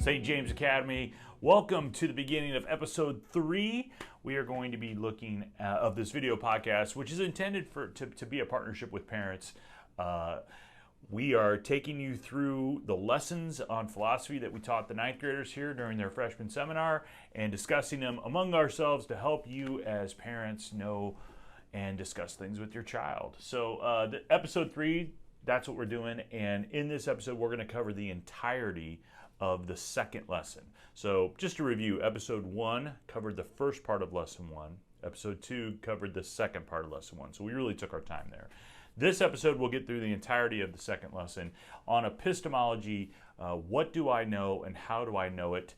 St. James Academy. Welcome to the beginning of episode 3. We are going to be looking of this video podcast, which is intended to be a partnership with parents. We are taking you through the lessons on philosophy that we taught the 9th graders here during their freshman seminar and discussing them among ourselves to help you as parents know and discuss things with your child. So the episode 3, that's what we're doing. And in this episode, we're going to cover the entirety of the second lesson. So just to review, episode 1 covered the first part of lesson 1. Episode 2 covered the second part of lesson 1. So we really took our time there. This episode, we'll get through the entirety of the second lesson on epistemology. What do I know and how do I know it?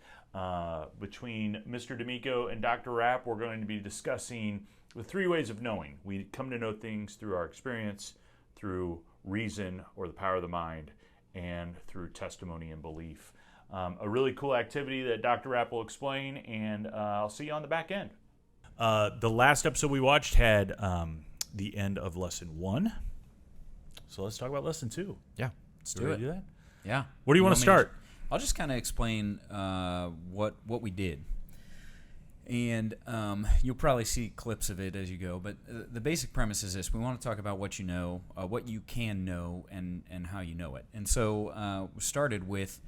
Between Mr. D'Amico and Dr. Rapp, we're going to be discussing the 3 ways of knowing. We come to know things through our experience, through reason or the power of the mind, and through testimony and belief. A really cool activity that Dr. Rapp will explain, and I'll see you on the back end. The last episode we watched had the end of lesson 1. So let's talk about lesson 2. Yeah, let's do it. Do that? Yeah. Where do you want to start? I'll just kind of explain what we did. And you'll probably see clips of it as you go. But the basic premise is this. We want to talk about what you know, what you can know, and how you know it. And so we started with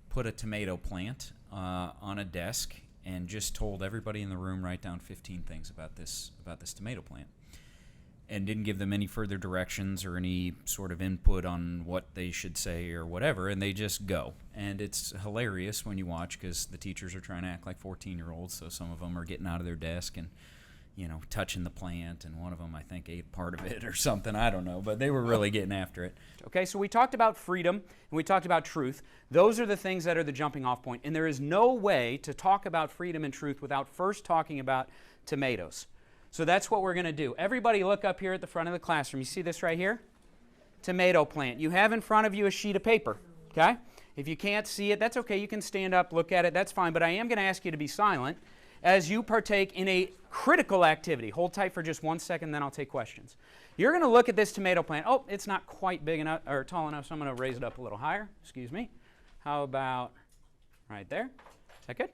put a tomato plant on a desk and just told everybody in the room write down 15 things about this tomato plant. And didn't give them any further directions or any sort of input on what they should say or whatever, and they just go. And it's hilarious when you watch because the teachers are trying to act like 14-year-olds, so some of them are getting out of their desk and, touching the plant, and one of them, I think, ate part of it or something. I don't know, but they were really getting after it. Okay, so we talked about freedom, and we talked about truth. Those are the things that are the jumping off point, and there is no way to talk about freedom and truth without first talking about tomatoes. So that's what we're going to do. Everybody look up here at the front of the classroom. You see this right here? Tomato plant. You have in front of you a sheet of paper, okay? If you can't see it, that's okay. You can stand up, look at it. That's fine. But I am going to ask you to be silent as you partake in a critical activity. Hold tight for just 1 second, then I'll take questions. You're going to look at this tomato plant. Oh, it's not quite big enough or tall enough, so I'm going to raise it up a little higher. Excuse me. How about right there? Is that good?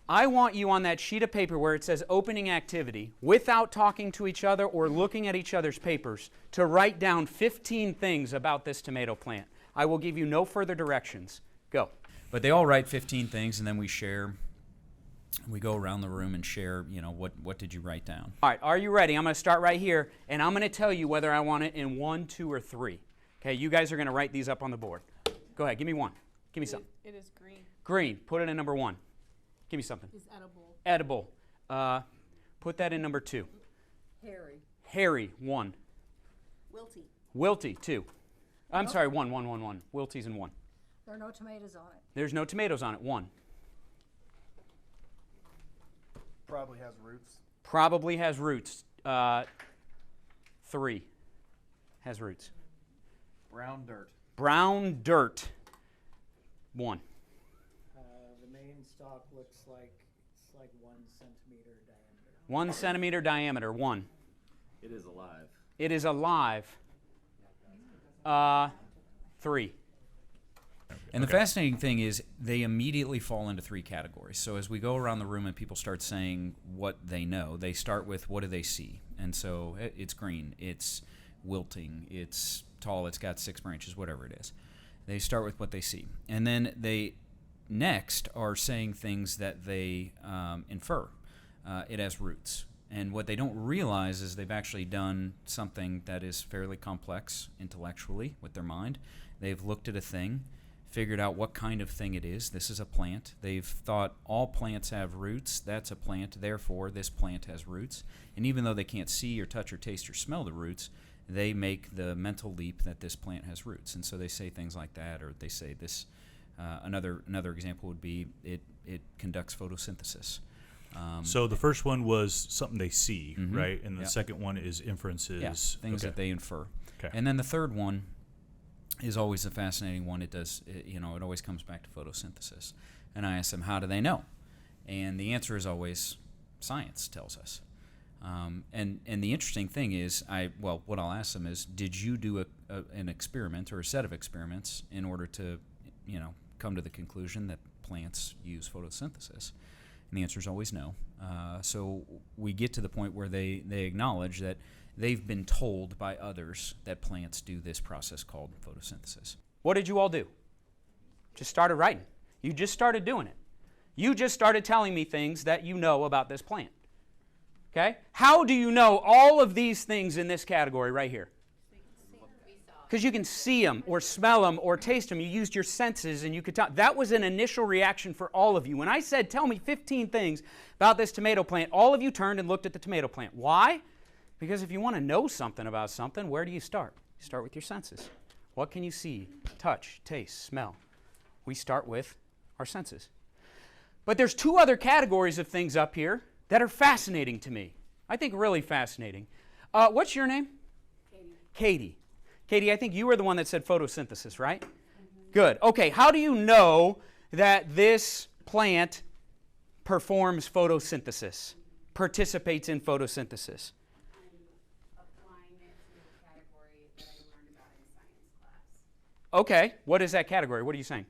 I want you on that sheet of paper where it says opening activity, without talking to each other or looking at each other's papers, to write down 15 things about this tomato plant. I will give you no further directions. Go. But they all write 15 things, and then we share. We go around the room and share, what did you write down? All right, are you ready? I'm going to start right here, and I'm going to tell you whether I want it in 1, 2, or 3. Okay, you guys are going to write these up on the board. Go ahead, give me one. Give me something. It is green. Green, put it in number 1. Give me something. It's edible. Edible. Put that in number 2. Hairy. Hairy, 1. Wilty. Wilty, 2. I'm sorry, 1. Wilty's in 1. There are no tomatoes on it. There's no tomatoes on it, 1. Probably has roots. Probably has roots, 3. Has roots. Brown dirt. Brown dirt, 1. The main stalk looks like it's like 1 centimeter diameter. 1 centimeter diameter, 1. It is alive. It is alive, 3. And the fascinating thing is they immediately fall into 3 categories. So as we go around the room and people start saying what they know, they start with what do they see. And so it's green, it's wilting, it's tall, it's got 6 branches, whatever it is. They start with what they see. And then they next are saying things that they infer. It has roots. And what they don't realize is they've actually done something that is fairly complex intellectually with their mind. They've looked at a thing, figured out what kind of thing it is. This is a plant. They've thought all plants have roots. That's a plant. Therefore, this plant has roots. And even though they can't see or touch or taste or smell the roots, they make the mental leap that this plant has roots. And so they say things like that, or they say this. Another example would be it conducts photosynthesis. So the first one was something they see, Mm-hmm. right? And the second one is inferences. Yeah, things that they infer. Okay. And then the third one is always a fascinating one. It always comes back to photosynthesis. And I ask them, how do they know? And the answer is always science tells us. And the interesting thing is, what I'll ask them is, did you do an experiment or a set of experiments in order to, come to the conclusion that plants use photosynthesis? And the answer is always no. So we get to the point where they acknowledge that they've been told by others that plants do this process called photosynthesis. What did you all do? Just started writing. You just started doing it. You just started telling me things that you know about this plant. Okay? How do you know all of these things in this category right here? Because you can see them or smell them or taste them. You used your senses and you could tell. That was an initial reaction for all of you. When I said, tell me 15 things about this tomato plant, all of you turned and looked at the tomato plant. Why? Because if you want to know something about something, where do you start? You start with your senses. What can you see, touch, taste, smell? We start with our senses. But there's two other categories of things up here that are fascinating to me. I think really fascinating. What's your name? Katie. Katie, I think you were the one that said photosynthesis, right? Mm-hmm. Good. Okay, how do you know that this plant performs photosynthesis, participates in photosynthesis? I'm applying it to the category that I learned about in science class. Okay, what is that category? What are you saying?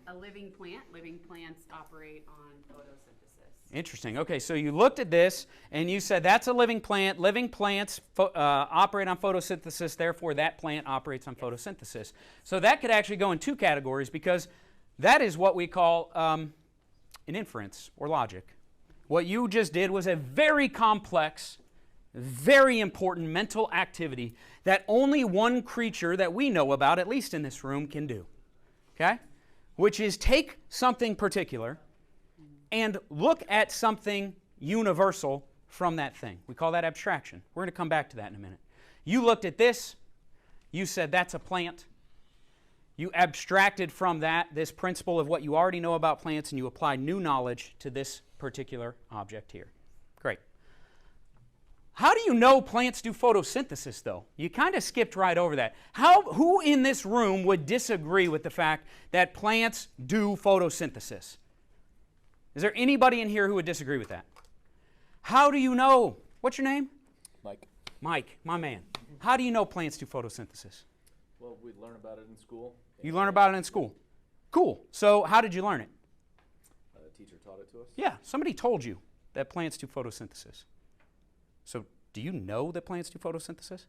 A living plant. Living plants operate on photosynthesis. Interesting. Okay, so you looked at this and you said that's a living plant. Living plants operate on photosynthesis, therefore that plant operates on photosynthesis. So that could actually go in two categories because that is what we call an inference or logic. What you just did was a very complex, very important mental activity that only one creature that we know about, at least in this room, can do. Okay? Which is take something particular and look at something universal from that thing. We call that abstraction. We're going to come back to that in a minute. You looked at this. You said that's a plant. You abstracted from that this principle of what you already know about plants, and you applied new knowledge to this particular object here. Great. How do you know plants do photosynthesis, though? You kind of skipped right over that. Who in this room would disagree with the fact that plants do photosynthesis? Is there anybody in here who would disagree with that? How do you know? What's your name? Mike. Mike, my man. How do you know plants do photosynthesis? Well, we learn about it in school. You learn about it in school. Cool. So how did you learn it? A teacher taught it to us. Yeah, somebody told you that plants do photosynthesis. So do you know that plants do photosynthesis?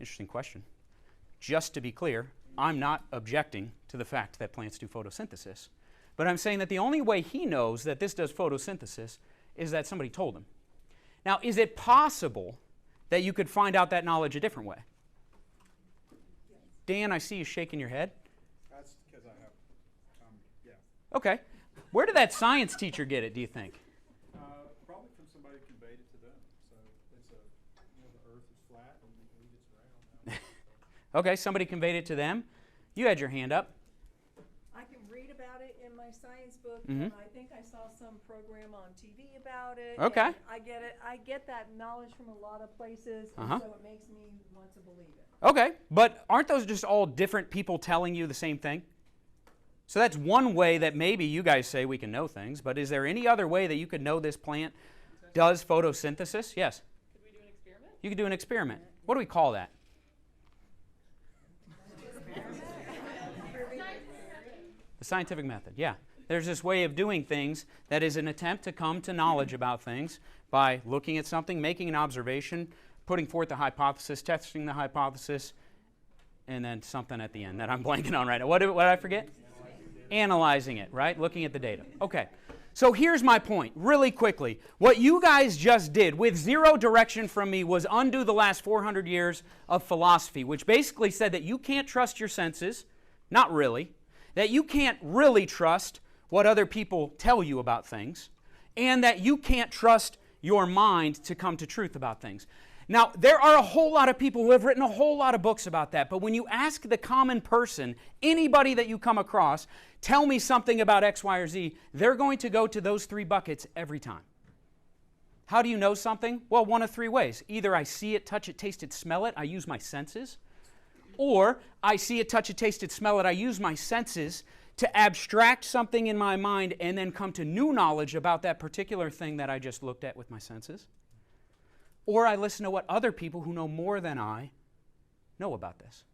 Interesting question. Just to be clear, I'm not objecting to the fact that plants do photosynthesis, but I'm saying that the only way he knows that this does photosynthesis is that somebody told him. Now, is it possible that you could find out that knowledge a different way? Dan, I see you shaking your head. That's because I have, yeah. Okay. Where did that science teacher get it, do you think? Probably from somebody who conveyed it to them. So it's the earth is flat and we just round. Okay, somebody conveyed it to them. You had your hand up. I can read about it in my science book, Mhm. and I think I saw some program on TV about it. Okay. and I get it. I get that knowledge from a lot of places, and Uh-huh. so it makes me want to believe it. Okay, but aren't those just all different people telling you the same thing? So that's one way that maybe you guys say we can know things, but is there any other way that you could know this plant does photosynthesis? Yes? Could we do an experiment? You could do an experiment. What do we call that? The scientific method, yeah. There's this way of doing things that is an attempt to come to knowledge about things by looking at something, making an observation, putting forth a hypothesis, testing the hypothesis, and then something at the end that I'm blanking on right now. What did I forget? Analyzing it, right? Looking at the data. Okay. So here's my point, really quickly. What you guys just did with zero direction from me was undo the last 400 years of philosophy, which basically said that you can't trust your senses, not really, that you can't really trust what other people tell you about things, and that you can't trust your mind to come to truth about things. Now, there are a whole lot of people who have written a whole lot of books about that, but when you ask the common person, anybody that you come across, tell me something about X, Y, or Z, they're going to go to those three buckets every time. How do you know something? Well, one of three ways. Either I see it, touch it, taste it, smell it, I use my senses, or I see it, touch it, taste it, smell it, I use my senses to abstract something in my mind and then come to new knowledge about that particular thing that I just looked at with my senses. or I listen to what other people who know more than I know about this.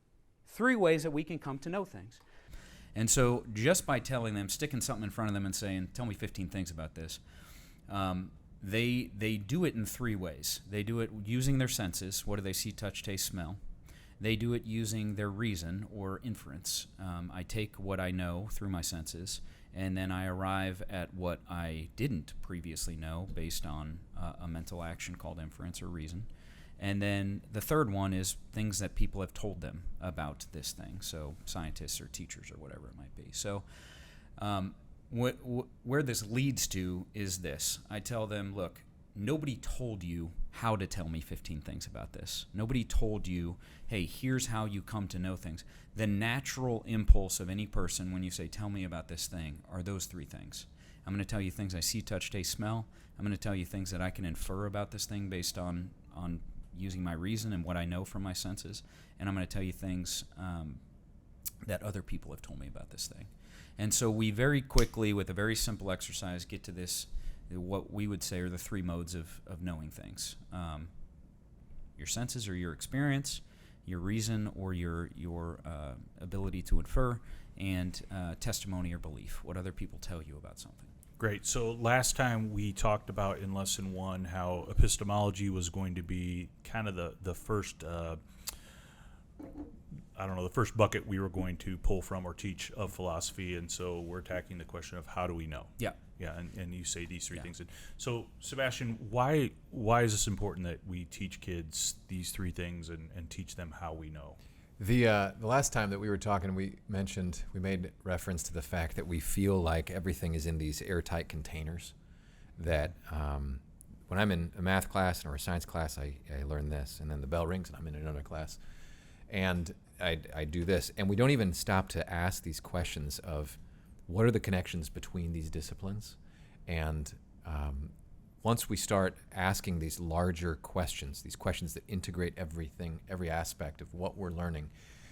3 ways that we can come to know things. And so just by telling them, sticking something in front of them and saying, tell me 15 things about this, they do it in 3 ways. They do it using their senses. What do they see, touch, taste, smell? They do it using their reason or inference. I take what I know through my senses, and then I arrive at what I didn't previously know based on a mental action called inference or reason. And then the third one is things that people have told them about this thing, so scientists or teachers or whatever it might be. So where this leads to is this. I tell them, look, nobody told you how to tell me 15 things about this. Nobody told you, hey, here's how you come to know things. The natural impulse of any person when you say, tell me about this thing, are those 3 things. I'm going to tell you things I see, touch, taste, smell. I'm going to tell you things that I can infer about this thing based on using my reason and what I know from my senses, and I'm going to tell you things that other people have told me about this thing. And so we very quickly, with a very simple exercise, get to this, what we would say are the 3 modes of knowing things. Your senses or your experience, your reason or your ability to infer, and testimony or belief, what other people tell you about something. Great. So last time we talked about in lesson 1 how epistemology was going to be kind of the first, the first bucket we were going to pull from or teach of philosophy. And so we're attacking the question of how do we know? Yeah. Yeah, and you say these 3 things. So, Sebastian, why is this important that we teach kids these 3 things and teach them how we know? The last time that we were talking, we made reference to the fact that we feel like everything is in these airtight containers. That when I'm in a math class or a science class, I learn this, and then the bell rings and I'm in another class, and I do this, and we don't even stop to ask these questions of what are the connections between these disciplines, and once we start asking these larger questions, these questions that integrate everything, every aspect of what we're learning,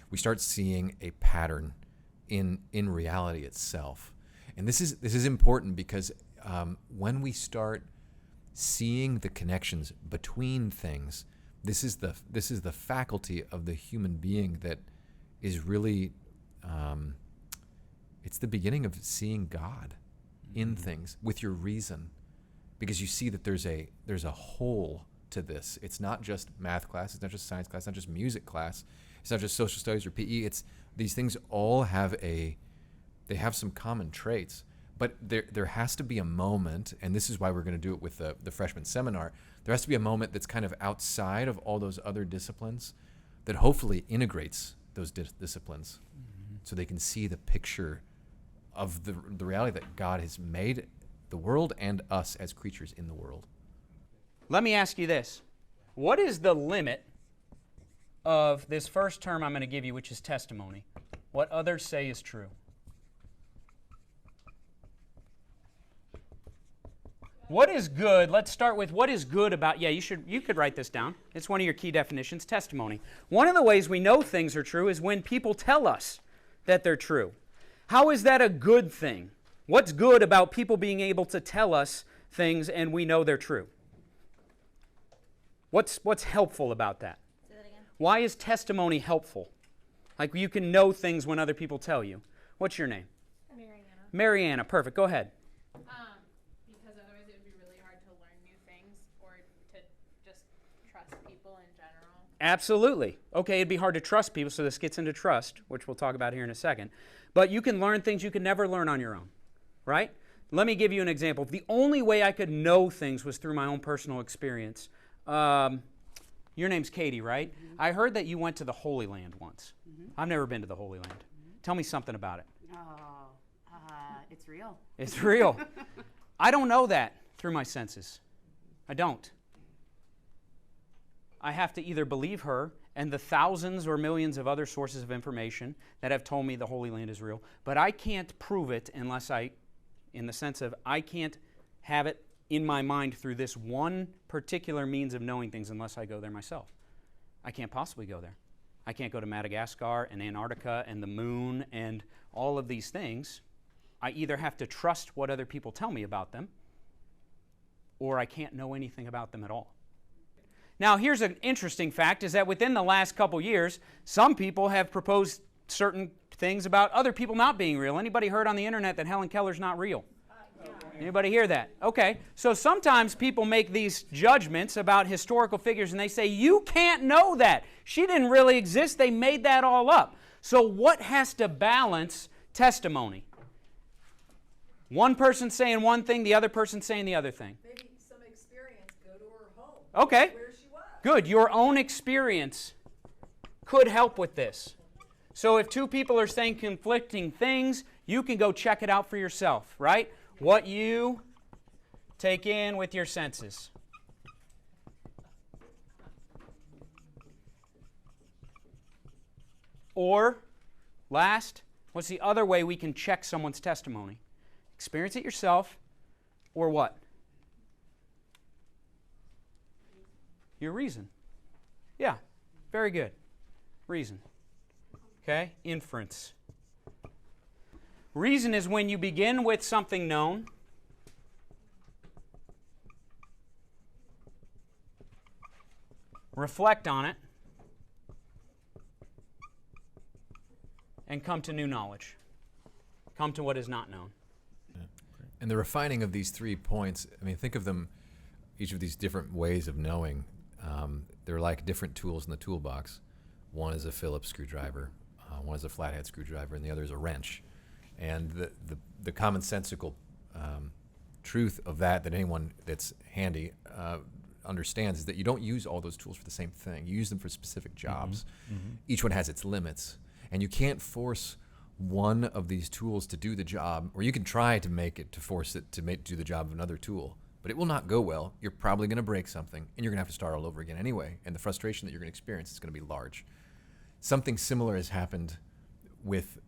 we start seeing a pattern in reality itself. And this is important because when we start seeing the connections between things, this is the faculty of the human being that is really it's the beginning of seeing God in things with your reason. Because you see that there's a whole to this. It's not just math class. It's not just science class. It's not just music class. It's not just social studies or PE. It's these things all have some common traits. But there has to be a moment, and this is why we're going to do it with the freshman seminar. There has to be a moment that's kind of outside of all those other disciplines that hopefully integrates those disciplines, so they can see the picture of the reality that God has made the world and us as creatures in the world. Let me ask you this. What is the limit of this first term I'm going to give you, which is testimony? What others say is true. What is good? Let's start with what is good about, you could write this down. It's one of your key definitions, testimony. One of the ways we know things are true is when people tell us that they're true. How is that a good thing? What's good about people being able to tell us things and we know they're true? What's helpful about that? Say that again. Why is testimony helpful? Like you can know things when other people tell you. What's your name? Mariana. Mariana, perfect. Go ahead. Because otherwise it would be really hard to learn new things or to just trust people in general. Absolutely. Okay, it'd be hard to trust people, so this gets into trust, which we'll talk about here in a second. But you can learn things you could never learn on your own, right? Let me give you an example. If the only way I could know things was through my own personal experience, your name's Katie, right? Mm-hmm. I heard that you went to the Holy Land once. Mm-hmm. I've never been to the Holy Land. Mm-hmm. Tell me something about it. It's real. It's real. I don't know that through my senses. I don't. I have to either believe her and the thousands or millions of other sources of information that have told me the Holy Land is real, but I can't prove it unless in the sense of I can't have it in my mind through this one particular means of knowing things unless I go there myself. I can't possibly go there. I can't go to Madagascar and Antarctica and the moon and all of these things. I either have to trust what other people tell me about them, or I can't know anything about them at all. Now, here's an interesting fact, is that within the last couple years, some people have proposed certain things about other people not being real. Anybody heard on the internet that Helen Keller's not real? Anybody hear that? Okay, so sometimes people make these judgments about historical figures and they say, you can't know that. She didn't really exist. They made that all up. So what has to balance testimony? One person saying one thing, the other person saying the other thing. Maybe some experience, go to her home. Okay, Where she was. good. Your own experience could help with this. So if two people are saying conflicting things, you can go check it out for yourself, right? What you take in with your senses. Or, last, what's the other way we can check someone's testimony? Experience it yourself, or what? Your reason. Yeah, very good. Reason. Okay, inference. Reason is when you begin with something known, reflect on it, and come to new knowledge. Come to what is not known. And the refining of these 3 points, I mean, think of them, each of these different ways of knowing. They're like different tools in the toolbox. One is a Phillips screwdriver, one is a flathead screwdriver, and the other is a wrench. And the commonsensical truth of that anyone that's handy understands is that you don't use all those tools for the same thing. You use them for specific jobs. Each one has its limits. And you can't force one of these tools to do the job, or you can try to make it, to force it to do the job of another tool. But it will not go well. You're probably going to break something, and you're going to have to start all over again anyway. And the frustration that you're going to experience is going to be large. Something similar has happened with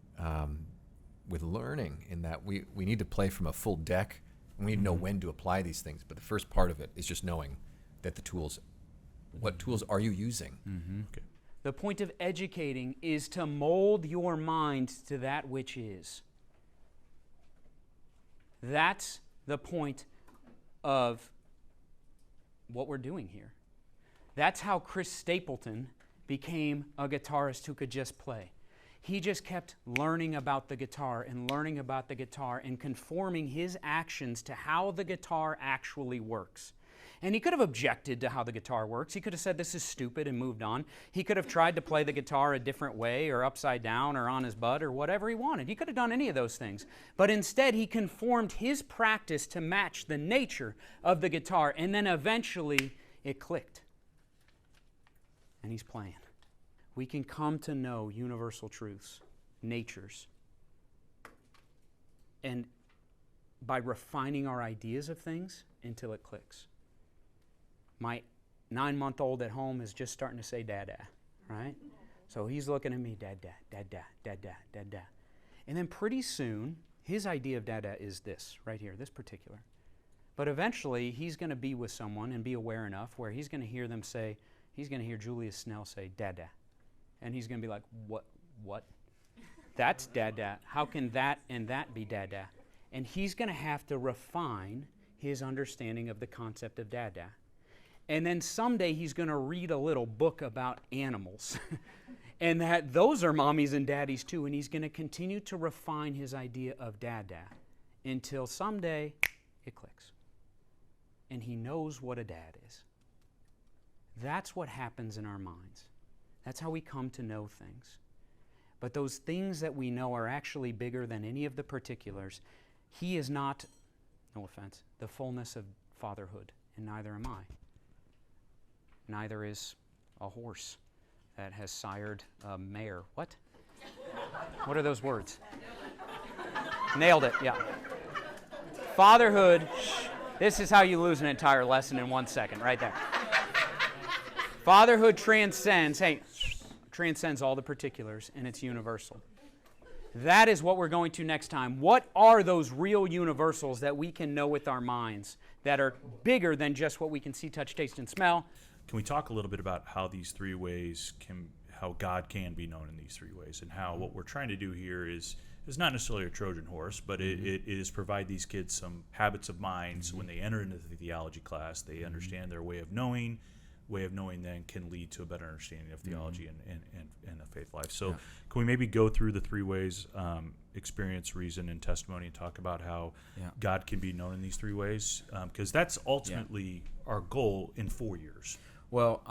learning, in that we need to play from a full deck, and we need to know when to apply these things. But the first part of it is just knowing that the tools, what tools are you using? Okay. The point of educating is to mold your mind to that which is. That's the point of what we're doing here. That's how Chris Stapleton became a guitarist who could just play. He just kept learning about the guitar and learning about the guitar and conforming his actions to how the guitar actually works. And he could have objected to how the guitar works. He could have said, this is stupid, and moved on. He could have tried to play the guitar a different way, or upside down, or on his butt, or whatever he wanted. He could have done any of those things. But instead, he conformed his practice to match the nature of the guitar, and then eventually it clicked. And he's playing. We can come to know universal truths, natures, and by refining our ideas of things until it clicks. My 9-month-old at home is just starting to say dada, right? So he's looking at me, dada, dada, dada, dada. And then pretty soon, his idea of dada is this, right here, this particular. But eventually, he's going to be with someone and be aware enough where he's going to hear them say, he's going to hear Julius Snell say, dada. And he's going to be like, what? That's dada. How can that and that be dada? And he's going to have to refine his understanding of the concept of dada. And then someday he's going to read a little book about animals. And that those are mommies and daddies too. And he's going to continue to refine his idea of dada until someday it clicks. And he knows what a dad is. That's what happens in our minds. That's how we come to know things. But those things that we know are actually bigger than any of the particulars. He is not, no offense, the fullness of fatherhood, and neither am I. Neither is a horse that has sired a mare. What? What are those words? Nailed it, yeah. Fatherhood, this is how you lose an entire lesson in 1 second, right there. Fatherhood transcends all the particulars, and it's universal. That is what we're going to next time. What are those real universals that we can know with our minds that are bigger than just what we can see, touch, taste, and smell? Can we talk a little bit about how these 3 ways how God can be known in these 3 ways, and how what we're trying to do here is not necessarily a Trojan horse, but it is provide these kids some habits of mind, so when they enter into the theology class, they understand their way of knowing, way of knowing then can lead to a better understanding of theology and the faith life. So Yeah. can we maybe go through the three ways, experience, reason, and testimony, and talk about how God can be known in these three ways? Because that's ultimately our goal in 4 years. Well,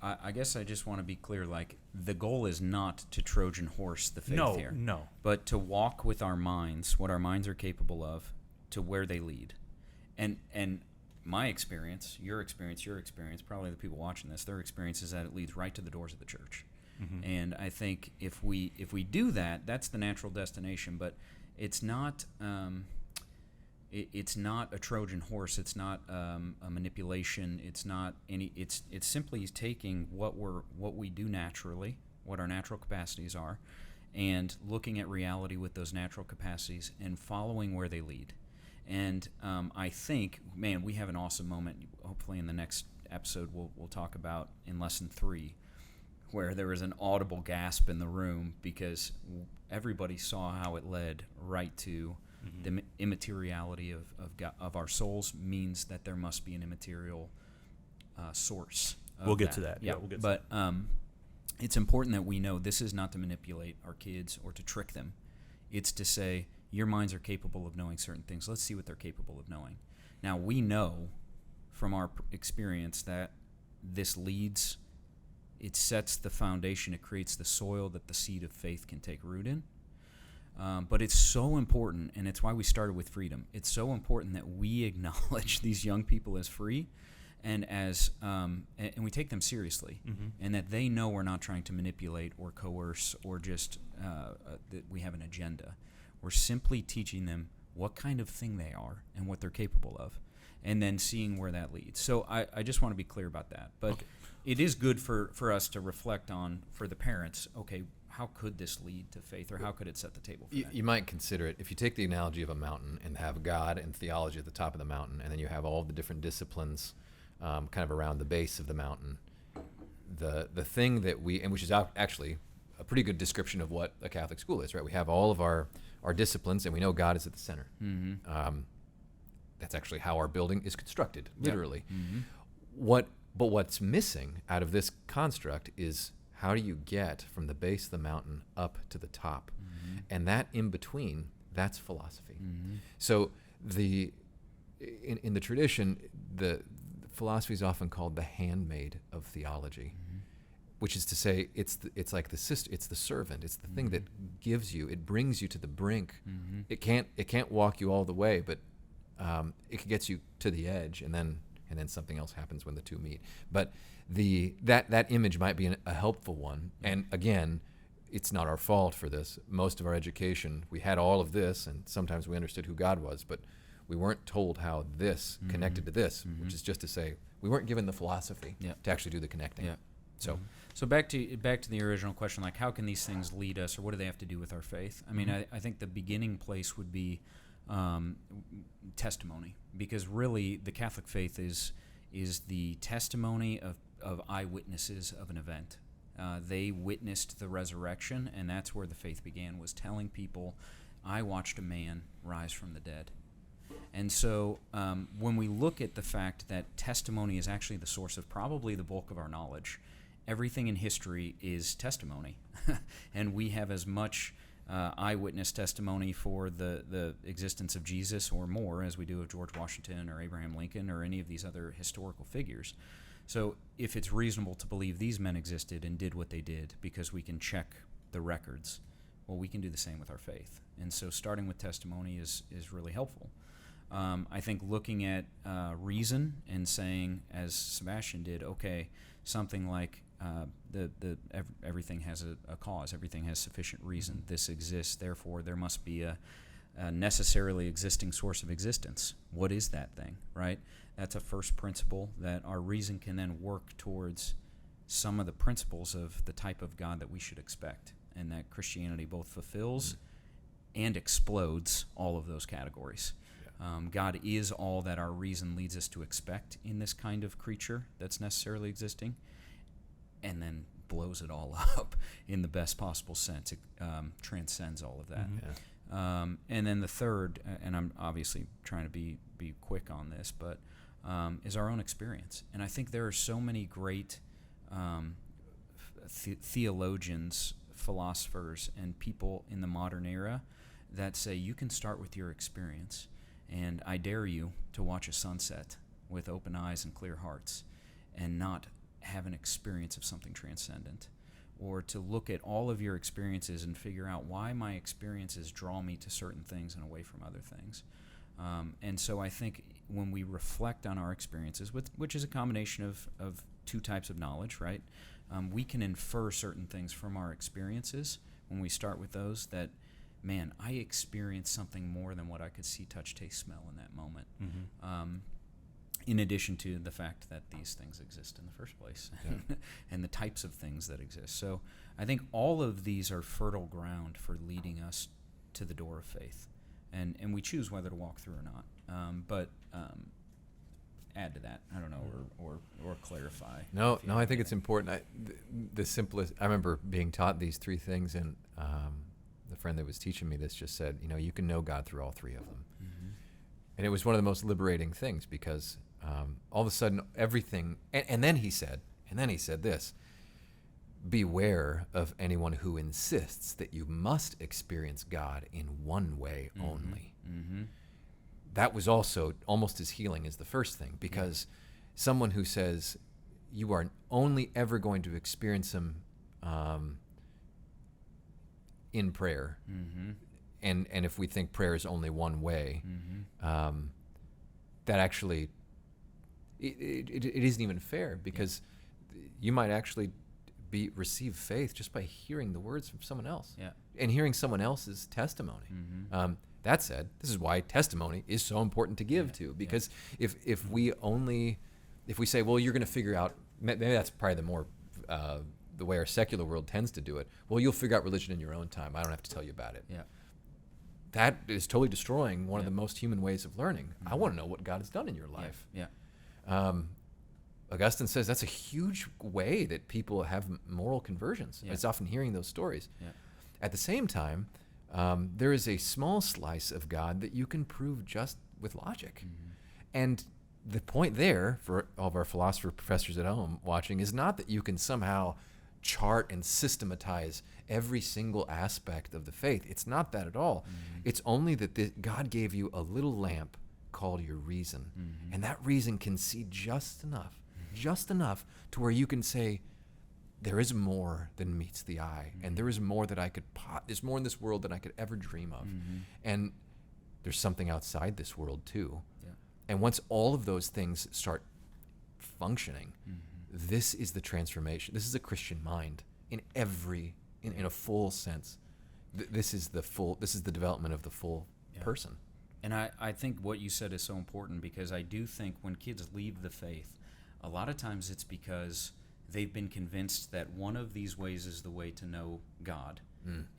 I guess I just want to be clear, like, the goal is not to Trojan horse the faith here. No. But to walk with our minds, what our minds are capable of, to where they lead. And my experience, your experience, probably the people watching this, their experience is that it leads right to the doors of the church. Mm-hmm. And I think if we do that, that's the natural destination. But it's not it's not a Trojan horse. It's not a manipulation. It's not any. It's simply taking what we do naturally, what our natural capacities are, and looking at reality with those natural capacities and following where they lead. And I think, man, we have an awesome moment. Hopefully, in the next episode, we'll talk about in lesson 3, where there was an audible gasp in the room because everybody saw how it led right to the immateriality of our souls. Means that there must be an immaterial source. We'll get to that. Yeah, we'll get to but that. it's important that we know this is not to manipulate our kids or to trick them. It's to say, your minds are capable of knowing certain things. Let's see what they're capable of knowing. Now, we know from our experience that this leads, it sets the foundation, it creates the soil that the seed of faith can take root in. But it's so important, and it's why we started with freedom. It's so important that we acknowledge these young people as free and and we take them seriously, and that they know we're not trying to manipulate or coerce or just that we have an agenda. We're simply teaching them what kind of thing they are and what they're capable of, and then seeing where that leads. So I just want to be clear about that. But it is good for us to reflect on, for the parents, okay, how could this lead to faith, or how could it set the table for that? You might consider it, if you take the analogy of a mountain and have God and theology at the top of the mountain, and then you have all the different disciplines kind of around the base of the mountain, the thing that which is actually a pretty good description of what a Catholic school is, right? We have all of our disciplines, and we know God is at the center. That's actually how our building is constructed, literally. But what's missing out of this construct is, how do you get from the base of the mountain up to the top? And that in between, that's philosophy. So in the tradition, the philosophy is often called the handmaid of theology, which is to say, it's like the sister, it's the servant, it's the thing that gives you, it brings you to the brink. It can't walk you all the way, but it gets you to the edge, and then something else happens when the two meet. But that image might be a helpful one. And again, it's not our fault for this. Most of our education, we had all of this, and sometimes we understood who God was, but we weren't told how this connected to this, which is just to say, we weren't given the philosophy to actually do the connecting. So back to the original question, like, how can these things lead us, or what do they have to do with our faith? I mean, I think the beginning place would be testimony, because really the Catholic faith is the testimony of eyewitnesses of an event. They witnessed the resurrection, and that's where the faith began, was telling people, I watched a man rise from the dead. And so when we look at the fact that testimony is actually the source of probably the bulk of our knowledge, everything in history is testimony. And we have as much eyewitness testimony for the existence of Jesus or more as we do of George Washington or Abraham Lincoln or any of these other historical figures. So if it's reasonable to believe these men existed and did what they did because we can check the records, well, we can do the same with our faith. And so starting with testimony is really helpful. I think looking at reason and saying, as Sebastian did, okay, something like everything has a cause, everything has sufficient reason. This exists, therefore there must be a necessarily existing source of existence. What is that thing, right? That's a first principle that our reason can then work towards some of the principles of the type of God that we should expect, and that Christianity both fulfills and explodes all of those categories. God is all that our reason leads us to expect in this kind of creature that's necessarily existing, and then blows it all up in the best possible sense. It transcends all of that. And then the third, and I'm obviously trying to be quick on this, but is our own experience. And I think there are so many great theologians, philosophers, and people in the modern era that say you can start with your experience. And I dare you to watch a sunset with open eyes and clear hearts and not have an experience of something transcendent, or to look at all of your experiences and figure out why my experiences draw me to certain things and away from other things. And so I think when we reflect on our experiences, which is a combination of two types of knowledge, right? We can infer certain things from our experiences when we start with those that, man, I experienced something more than what I could see, touch, taste, smell in that moment. In addition to the fact that these things exist in the first place and the types of things that exist. So I think all of these are fertile ground for leading us to the door of faith. And we choose whether to walk through or not. But add to that, I don't know, or clarify. No, I think it's important. The simplest, I remember being taught these three things, and the friend that was teaching me this just said, you can know God through all three of them. And it was one of the most liberating things, because all of a sudden everything, and then he said this: beware of anyone who insists that you must experience God in one way only. That was also almost as healing as the first thing, because someone who says you are only ever going to experience Him in prayer, and if we think prayer is only one way, that actually it isn't even fair, because you might actually receive faith just by hearing the words from someone else, and hearing someone else's testimony. That said, this is why testimony is so important to give to, because if we say, well, you're going to figure out, maybe that's probably the way our secular world tends to do it. Well, you'll figure out religion in your own time. I don't have to tell you about it. That is totally destroying one of the most human ways of learning. I want to know what God has done in your life. Augustine says that's a huge way that people have moral conversions. It's often hearing those stories. At the same time, there is a small slice of God that you can prove just with logic. And the point there, for all of our philosopher professors at home watching, is not that you can somehow chart and systematize every single aspect of the faith. It's not that at all. It's only that God gave you a little lamp called your reason. And that reason can see just enough to where you can say, there is more than meets the eye, and there is more that there's more in this world than I could ever dream of. And there's something outside this world too. And once all of those things start functioning, this is the transformation. This is a Christian mind in a full sense. This is the development of the full person. And I think what you said is so important, because I do think when kids leave the faith, a lot of times it's because they've been convinced that one of these ways is the way to know God,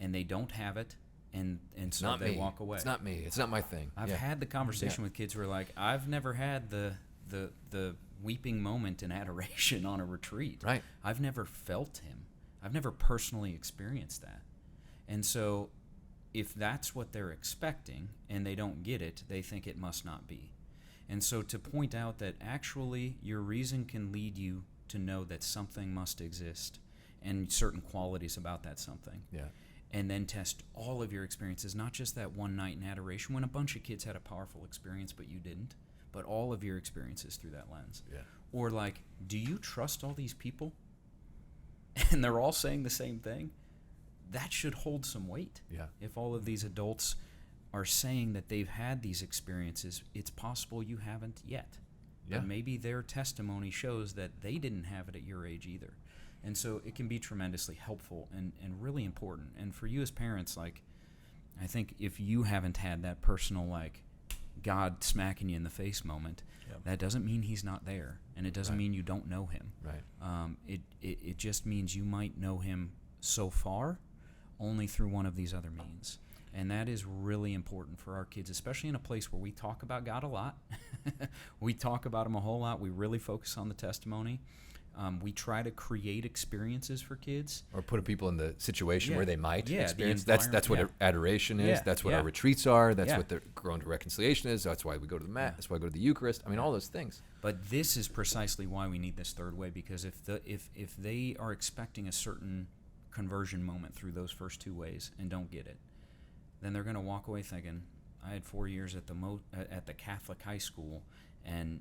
and they don't have it, and so they walk away. It's not me. It's not my thing. I've had the conversation with kids who are like, I've never had the weeping moment in adoration on a retreat. Right. I've never felt Him. I've never personally experienced that. And so if that's what they're expecting and they don't get it, they think it must not be. And so to point out that actually your reason can lead you to know that something must exist and certain qualities about that something. And then test all of your experiences, not just that one night in adoration when a bunch of kids had a powerful experience but you didn't, but all of your experiences through that lens. Or like, do you trust all these people? And they're all saying the same thing? That should hold some weight. If all of these adults are saying that they've had these experiences, it's possible you haven't yet. But maybe their testimony shows that they didn't have it at your age either. And so it can be tremendously helpful and really important. And for you as parents, like, I think if you haven't had that personal, like, God smacking you in the face moment, that doesn't mean He's not there. And it doesn't mean you don't know Him. It just means you might know Him so far only through one of these other means. And that is really important for our kids, especially in a place where we talk about God a lot. We talk about Him a whole lot. We really focus on the testimony. We try to create experiences for kids. Or put people in the situation where they might the experience. That's what adoration is. Yeah, That's what yeah. our retreats are. That's Yeah. what the growing to reconciliation is. That's why we go to the Mass. That's why we go to the Eucharist. I mean, all those things. But this is precisely why we need this third way, because if they are expecting a certain conversion moment through those first two ways and don't get it, then they're going to walk away thinking, I had 4 years at the Catholic high school, and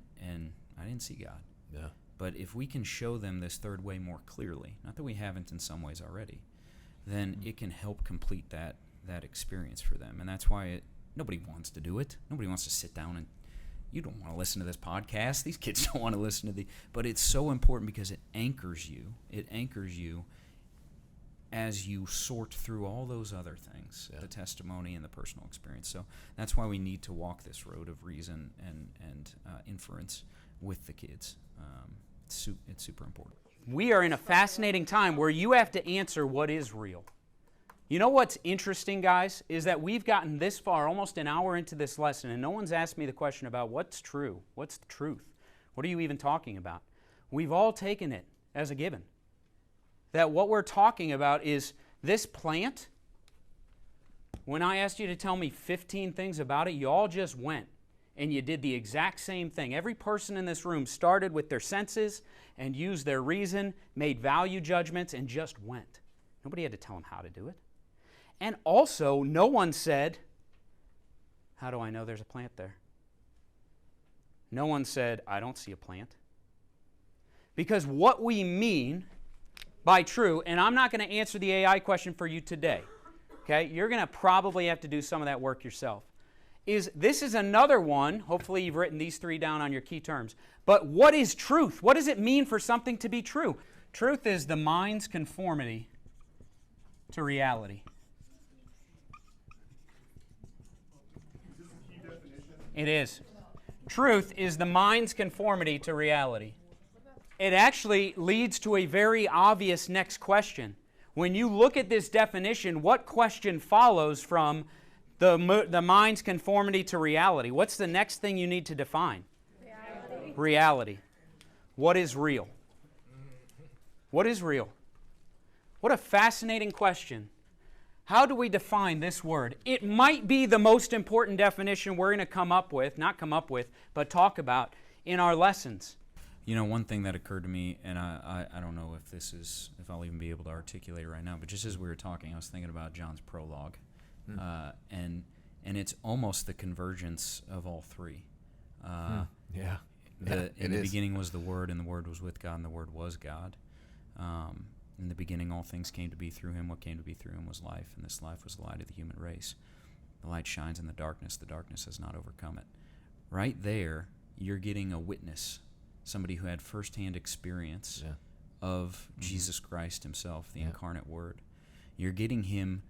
I didn't see God. Yeah. But if we can show them this third way more clearly, not that we haven't in some ways already, then it can help complete that experience for them. And that's why nobody wants to do it. Nobody wants to sit down and, you don't want to listen to this podcast. These kids don't want to listen to but it's so important because it anchors you. It anchors you as you sort through all those other things, the testimony and the personal experience. So that's why we need to walk this road of reason and inference with the kids. It's super important. We are in a fascinating time where you have to answer what is real. You know what's interesting, guys, is that we've gotten this far, almost an hour into this lesson, and no one's asked me the question about what's true, what's the truth, what are you even talking about? We've all taken it as a given. That what we're talking about is this plant. When I asked you to tell me 15 things about it, you all just went and you did the exact same thing. Every person in this room started with their senses and used their reason, made value judgments, and just went. Nobody had to tell them how to do it. And also, no one said, how do I know there's a plant there? No one said, I don't see a plant. Because what we mean by true, and I'm not going to answer the AI question for you today, okay? You're going to probably have to do some of that work yourself. This is another one, hopefully you've written these three down on your key terms, but what is truth? What does it mean for something to be true? Truth is the mind's conformity to reality. It is. Truth is the mind's conformity to reality. It actually leads to a very obvious next question. When you look at this definition, what question follows from the mind's conformity to reality? What's the next thing you need to define? Reality. What is real? What is real? What a fascinating question. How do we define this word? It might be the most important definition we're going to but talk about in our lessons. You know, one thing that occurred to me, and I don't know if I'll even be able to articulate it right now, but just as we were talking, I was thinking about John's prologue. And it's almost the convergence of all three. In the beginning was the Word, and the Word was with God, and the Word was God. In the beginning, all things came to be through Him. What came to be through Him was life, and this life was the light of the human race. The light shines in the darkness has not overcome it. Right there, you're getting a witness, somebody who had firsthand experience of Jesus Christ Himself, the incarnate Word. You're getting Him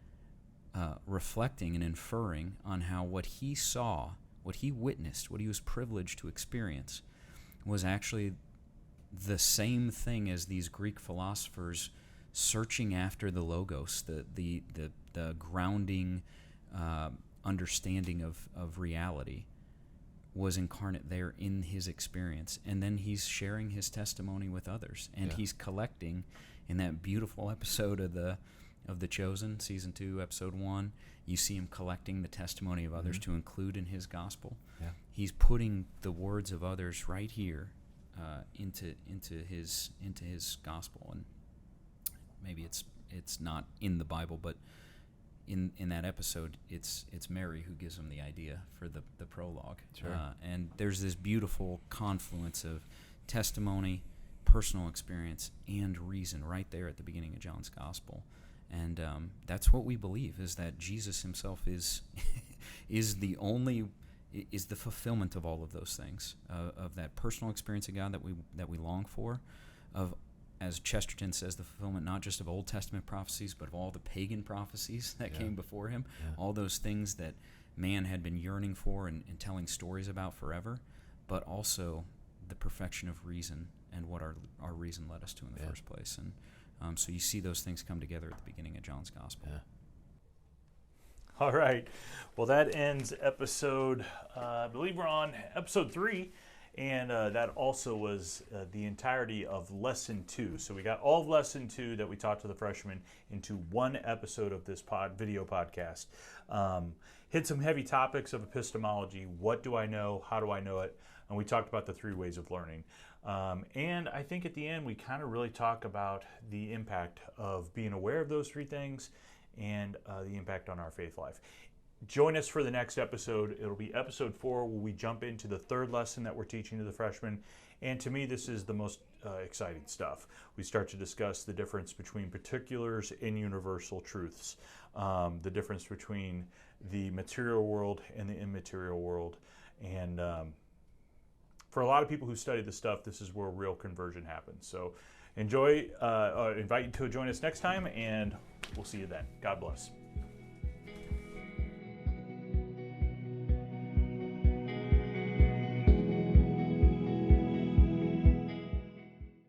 reflecting and inferring on how what He saw, what He witnessed, what He was privileged to experience, was actually the same thing as these Greek philosophers searching after the logos, the grounding understanding of reality was incarnate there in His experience. And then He's sharing His testimony with others, and He's collecting in that beautiful episode of the Chosen, Season 2, Episode 1, you see Him collecting the testimony of others to include in His gospel. Yeah. He's putting the words of others right here into His gospel. And maybe it's not in the Bible, but in that episode, it's Mary who gives him the idea for the prologue. Sure. And there's this beautiful confluence of testimony, personal experience, and reason right there at the beginning of John's gospel. And that's what we believe, is that Jesus Himself is the fulfillment of all of those things, of that personal experience of God that we long for, of, as Chesterton says, the fulfillment not just of Old Testament prophecies, but of all the pagan prophecies that came before Him, all those things that man had been yearning for and telling stories about forever, but also the perfection of reason and what our reason led us to in the first place. And so you see those things come together at the beginning of John's gospel. Yeah. All right. Well, that ends episode, I believe we're on episode 3. And that also was the entirety of Lesson 2. So we got all of Lesson 2 that we taught to the freshmen into one episode of this video podcast. Hit some heavy topics of epistemology. What do I know? How do I know it? And we talked about the 3 ways of learning. And I think at the end we kind of really talk about the impact of being aware of those 3 things and the impact on our faith life. Join us for the next episode. It'll be episode 4 where we jump into the 3rd lesson that we're teaching to the freshmen. And to me, this is the most exciting stuff. We start to discuss the difference between particulars and universal truths, the difference between the material world and the immaterial world. And for a lot of people who study this stuff, this is where real conversion happens. So enjoy, invite you to join us next time, and we'll see you then. God bless.